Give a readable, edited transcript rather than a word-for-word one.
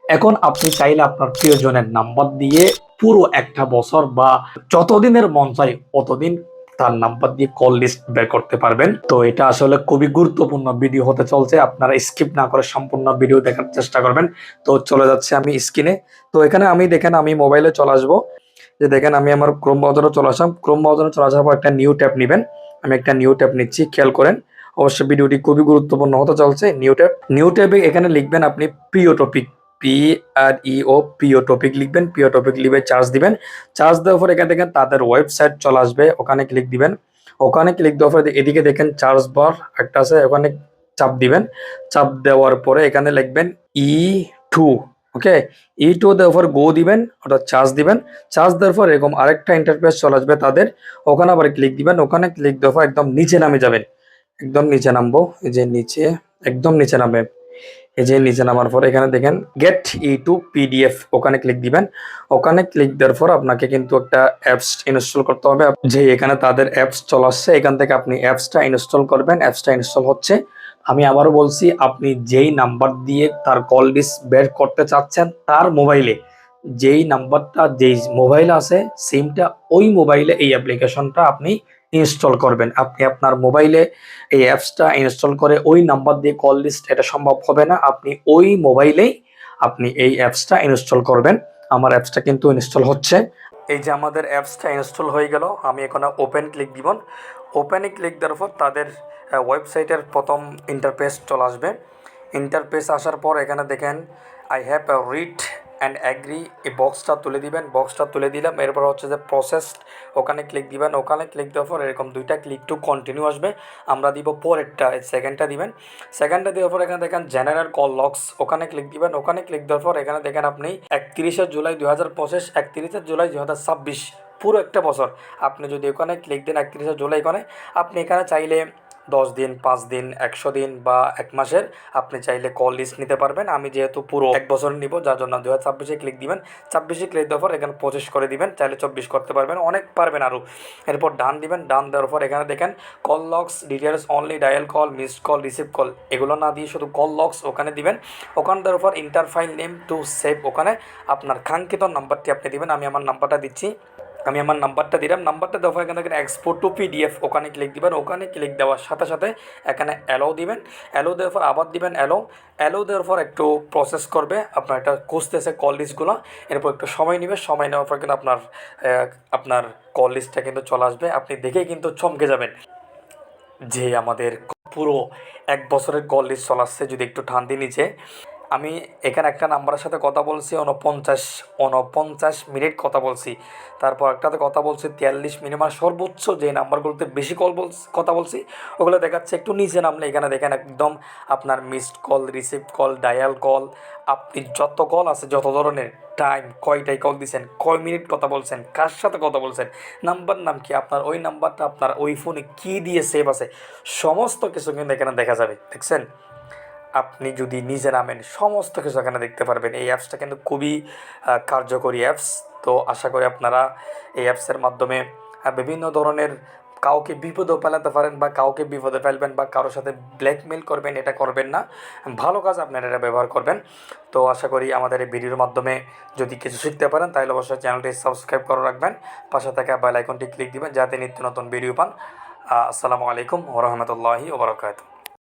এখন আপনি চাইলে আপনার প্রিয়জনের নাম্বার দিয়ে পুরো একটা বছর বা যতদিনের মন চাই অতদিন তার নাম্বার দিয়ে কল লিস্ট বের করতে পারবেন। তো এটা আসলে খুবই গুরুত্বপূর্ণ ভিডিও হতে চলছে, আপনারা স্কিপ না করে সম্পূর্ণ ভিডিও দেখার চেষ্টা করবেন। তো চলে যাচ্ছে আমি স্ক্রিনে। তো এখানে আমি দেখেন আমি মোবাইলে চলে আসবো। যে দেখেন আমি আমার ক্রোম ব্রাউজারে চলে আসলাম। ক্রোম ব্রাউজারে চলে আসার পর একটা নিউ ট্যাব নেবেন। আমি একটা নিউ ট্যাব নিচ্ছি, খেয়াল করেন। অবশ্যই ভিডিওটি খুবই গুরুত্বপূর্ণ হতে চলছে। নিউ ট্যাবে এখানে লিখবেন আপনি প্রিয় টপিক, প্রিয় টপিক লিখবেন। প্রিয় টপিক লিখে চার্জ দিবেন। চার্জ দেওয়ার পর এখানে দেখেন তাদের ওয়েবসাইট চলে আসবে, ওখানে ক্লিক দিবেন। ওখানে ক্লিক দেওয়ার পর এদিকে দেখেন চার্জ বার একটা আছে, ওখানে চাপ দিবেন। চাপ দেওয়ার পরে এখানে লিখবেন E2। ওকে, E2 দেওয়ার পর গো দিবেন, অর্থাৎ চার্জ দিবেন। চার্জ দেওয়ার পর এরকম আরেকটা ইন্টারফেস চলে আসবে তাদের, ওখানে আবার ক্লিক দিবেন। ওখানে ক্লিক দেওয়ার পর একদম নিচে নামে যাবেন। একদম নিচে নামবো, এই যে নিচে, একদম নিচে নামবে। এই যে নিচে নামার পর এখানে দেখেন গেট E2 PDF, ওখানে ক্লিক দিবেন। ওখানে ক্লিক দেওয়ার পর আপনাকে কিন্তু একটা অ্যাপস ইনস্টল করতে হবে। যে এখানে তাদের অ্যাপস চলে আসছে, এখান থেকে আপনি অ্যাপসটা ইনস্টল করবেন। অ্যাপসটা ইনস্টল হচ্ছে। আমি আবারও বলছি, আপনি যেই নাম্বার দিয়ে তার কল লিস্ট বের করতে চাচ্ছেন তার মোবাইলে, যেই নাম্বারটা যেই মোবাইল আছে সিমটা, ওই মোবাইলে এই অ্যাপ্লিকেশনটা আপনি ইনস্টল করবেন। আপনি আপনার মোবাইলে এই অ্যাপসটা ইনস্টল করে ওই নাম্বার দিয়ে কল লিস্ট, এটা সম্ভব হবে না। আপনি ওই মোবাইলেই আপনি এই অ্যাপসটা ইনস্টল করবেন। আমার অ্যাপসটা কিন্তু ইনস্টল হচ্ছে। এই যে আমাদের অ্যাপসটা ইনস্টল হয়ে গেল। আমি এখন ওপেন ক্লিক দিব। ওপেনে ক্লিক দেওয়ার পর তাদের ওয়েবসাইটের প্রথম ইন্টারফেস চলে আসবে। ইন্টারফেস আসার পর এখানে দেখেন I have read and agree, এই বক্সটা তুলে দিবেন। বক্সটা তুলে দিলাম। এরপর হচ্ছে যে প্রসেসড, ওখানে ক্লিক দিবেন। ওখানে ক্লিক দেওয়ার পর এরকম দুইটা ক্লিক টু কন্টিনিউ আসবে। আমরা দিব পরেরটা, সেকেন্ডটা দিবেন। সেকেন্ডটা দেওয়ার পর এখানে দেখেন জেনারেল কল লক্স, ওখানে ক্লিক দিবেন। ওখানে ক্লিক দেওয়ার পর এখানে দেখেন আপনি 31শে জুলাই 2025, 31শে জুলাই 2026, পুরো একটা বছর। আপনি যদি ওখানে ক্লিক দেন 31শে জুলাই, করে আপনি এখানে চাইলে 10 দিন, 5 দিন, 100 দিন বা 1 মাসের আপনি চাইলে কল লিস্ট নিতে পারবেন। আমি যেহেতু পুরো 1 বছর নিব, যার জন্য 2026-এ ক্লিক দিবেন। 26-এ ক্লিক দেওয়ার পর এখানে 25 করে দিবেন। চাইলে 24 করতে পারবেন, অনেক পারবেন আরও। এরপর ডান দিবেন। ডান দেওয়ার পর এখানে দেখেন call locks details only, dial call, missed call, receive call, এগুলো না দিয়ে শুধু কল লক্স ওখানে দিবেন। ওখানে দেওয়ার পর inter file name to save, ওখানে আপনার কাঙ্ক্ষিত নাম্বারটি আপনি দিবেন। আমি আমার নাম্বারটা দিচ্ছি। আমি আমার নাম্বারটা দিলাম। নাম্বারটা দেওয়ার এখানে দেখেন এক্সপোর্ট টু PDF, ওখানে ক্লিক দিবেন। ওখানে ক্লিক দেওয়ার সাথে সাথে এখানে অ্যালো দিবেন। অ্যালো দেওয়ার পর আবার দিবেন অ্যালো। অ্যালো দেওয়ার পর একটু প্রসেস করবে, আপনার এটা খুঁজতেছে কল লিস্টগুলো। এরপর একটু সময় নেবে। সময় নেওয়ার পর কিন্তু আপনার কল লিস্টটা কিন্তু চলে আসবে। আপনি দেখেই কিন্তু চমকে যাবেন যে আমাদের পুরো 1 বছরের কল লিস্ট চলে আসছে। যদি একটু ঠান্ডি নিচে, আমি এখানে একটা নাম্বারের সাথে কথা বলছি 49 মিনিট কথা বলছি। তারপর একটাতে কথা বলছি 43 মিনিট। মানে সর্বোচ্চ যে নাম্বারগুলোতে বেশি কথা বলছি ওগুলো দেখাচ্ছে। একটু নিচে নামলে এখানে দেখেন একদম আপনার missed call, receive call, dial call, আপনি যত কল আছে, যত ধরনের টাইম, কয়টাই কল দিয়েছেন, কয় মিনিট কথা বলছেন, কার সাথে কথা বলছেন, নাম্বার নাম কি, আপনার ওই নাম্বারটা আপনার ওই ফোনে কী দিয়ে সেভ আছে, সমস্ত কিছু কিন্তু এখানে দেখা যাবে। দেখছেন, আপনি যদি নিজে নামেন সমস্ত কিছু এখানে দেখতে পারবেন। এই অ্যাপসটা কিন্তু খুবই কার্যকরী অ্যাপস। তো আশা করি আপনারা এই অ্যাপসের মাধ্যমে বিভিন্ন ধরনের কাউকে বিপদেও ফেলাতে পারেন, বা কাউকে বিপদে ফেলবেন, বা কারোর সাথে ব্ল্যাকমেল করবেন, এটা করবেন না। ভালো কাজ আপনারা এটা ব্যবহার করবেন। তো আশা করি আমাদের এই ভিডিওর মাধ্যমে যদি কিছু শিখতে পারেন, তাহলে অবশ্যই চ্যানেলটি সাবস্ক্রাইব করে রাখবেন। পাশে থাকা বেল আইকনটি ক্লিক দিবেন যাতে নিত্য নতুন ভিডিও পান। আসসালামু আলাইকুম ওয়া রাহমাতুল্লাহি ওয়া বারাকাতুহু।